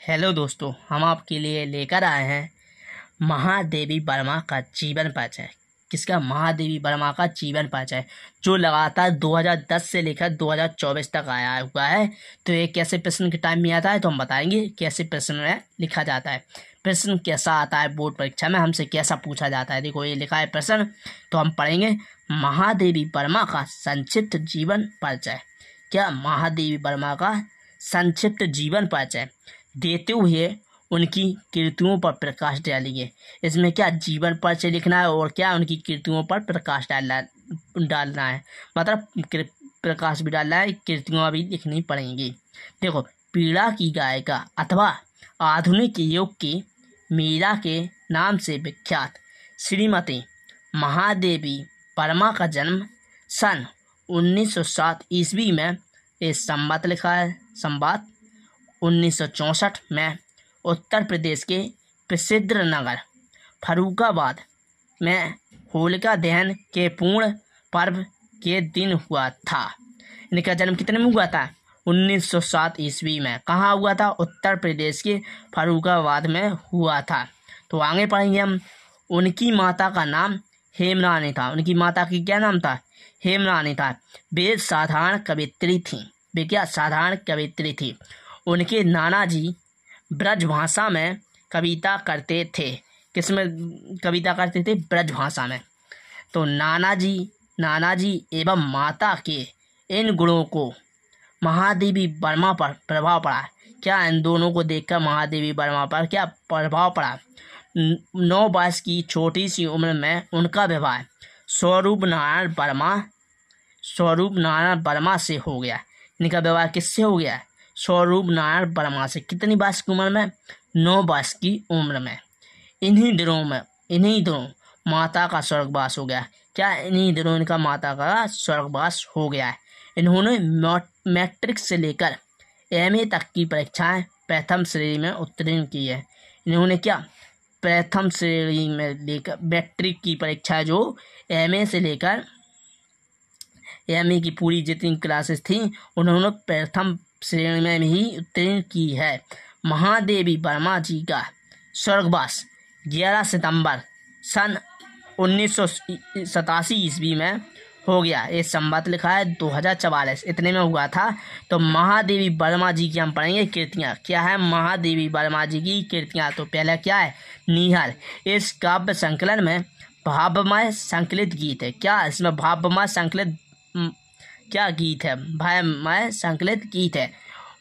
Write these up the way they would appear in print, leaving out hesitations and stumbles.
Hello दोस्तों, हम आपके लिए लेकर आए हैं महादेवी वर्मा का जीवन परिचय। किसका? महादेवी वर्मा का जीवन परिचय, जो लगातार 2010 से लेकर 2024 तक आया हुआ है। तो ये कैसे प्रश्न के टाइम में आता है तो हम बताएंगे कैसे प्रश्न में लिखा जाता है। प्रश्न कैसा आता है बोर्ड परीक्षा में, हमसे कैसा पूछा जाता है। देखो ये लिखा है प्रश्न, तो हम पढ़ेंगे महादेवी वर्मा का संक्षिप्त जीवन परिचय। क्या? महादेवी वर्मा का संक्षिप्त जीवन परिचय देते हुए उनकी कृतियों पर प्रकाश डालिए। इसमें क्या जीवन परिचय लिखना है और क्या उनकी कृतियों पर प्रकाश डालना है, मतलब प्रकाश भी डालना है, कृतियों भी लिखनी पड़ेंगी। देखो, पीड़ा की गायिका अथवा आधुनिक युग की मीरा के नाम से विख्यात श्रीमती महादेवी वर्मा का जन्म सन 1907 ईस्वी में, इस संवत लिखा है संवत 1964 में उत्तर प्रदेश के प्रसिद्ध नगर फर्रुखाबाद में होलिका दहन के पूर्ण पर्व के दिन हुआ था। इनका जन्म कितने में हुआ था? 1907 ईस्वी में। कहाँ हुआ था? उत्तर प्रदेश के फर्रुखाबाद में हुआ था। तो आगे पढ़ेंगे हम। उनकी माता का नाम हेमरानी था। उनकी माता की क्या नाम था? हेमरानी था। वे साधारण कवित्री थीं। वे क्या? साधारण कवित्री थी। उनके नाना जी ब्रजभाषा में कविता करते थे। किस में कविता करते थे? ब्रजभाषा में। तो नाना जी एवं माता के इन गुणों को महादेवी वर्मा पर प्रभाव पड़ा। क्या? इन दोनों को देखकर महादेवी वर्मा पर क्या प्रभाव पड़ा? 9 वर्ष की छोटी सी उम्र में उनका विवाह स्वरूप नारायण वर्मा से हो गया। इनका विवाह किससे हो गया? स्वरूप नारायण वर्मा से। कितनी वर्ष की उम्र में? 9 वर्ष की उम्र में। इन्हीं दिनों माता का स्वर्गवास हो गया। क्या? इन्हीं दिनों इनका माता का स्वर्गवास हो गया है। इन्होंने मैट्रिक से लेकर एमए तक की परीक्षाएं प्रथम श्रेणी में उत्तीर्ण की है। इन्होंने क्या? प्रथम श्रेणी में लेकर मैट्रिक की परीक्षा, जो एमए से लेकर एमए की पूरी जितनी क्लासेस थी उन्होंने प्रथम श्रेणी में ही उत्तीर्ण की है। महादेवी वर्मा जी का स्वर्गवास 11 सितंबर सन 1987 ईस्वी में हो गया। ये संवत लिखा है 2044, इतने में हुआ था। तो महादेवी वर्मा जी की हम पढ़ेंगे कृतियाँ। क्या है महादेवी वर्मा जी की कृतियाँ? तो पहला क्या है? नीहर। इस काव्य संकलन में भावमय संकलित गीत है। क्या? इसमें भावमय संकलित क्या गीत है? भावमय संकलित गीत है।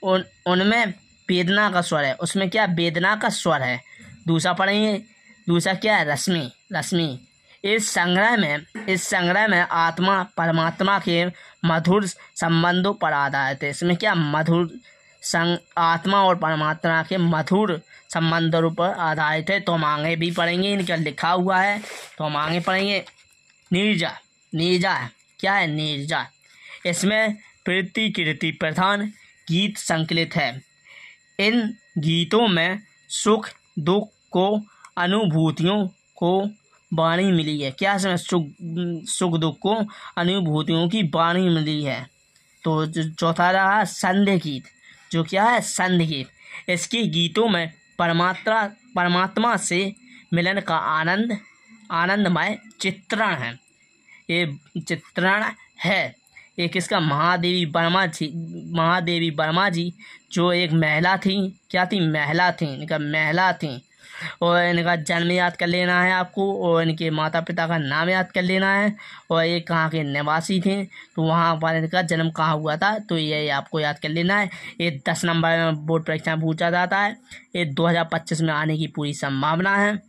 उनमें वेदना का स्वर है। उसमें क्या? वेदना का स्वर है। दूसरा पढ़ेंगे। दूसरा क्या है? रश्मि। इस संग्रह में आत्मा परमात्मा के मधुर संबंधों पर आधारित है। इसमें क्या? आत्मा और परमात्मा के मधुर संबंधों पर आधारित है। तो हम आगे भी पढ़ेंगे, इनका लिखा हुआ है। तो हम आगे पढ़ेंगे नीरजा। क्या है? नीरजा। इसमें कृति प्रधान गीत संकलित है। इन गीतों में सुख दुख को अनुभूतियों को वाणी मिली है। क्या? इसमें सुख दुख को अनुभूतियों की वाणी मिली है। तो चौथा रहा संध्या गीत। जो क्या है? संध्या गीत। इसके गीतों में परमात्मा से मिलन का आनंदमय चित्रण है। ये किसका? महादेवी वर्मा जी जो एक महिला थी। क्या थी? महिला थी। इनका महिला थी। और इनका जन्म याद कर लेना है आपको, और इनके माता पिता का नाम याद कर लेना है, और ये कहाँ के निवासी थे, तो वहाँ पर इनका जन्म कहाँ हुआ था, तो ये आपको याद कर लेना है। ये 10 नंबर में बोर्ड परीक्षा में पूछा जाता है। ये 2025 में आने की पूरी संभावना है।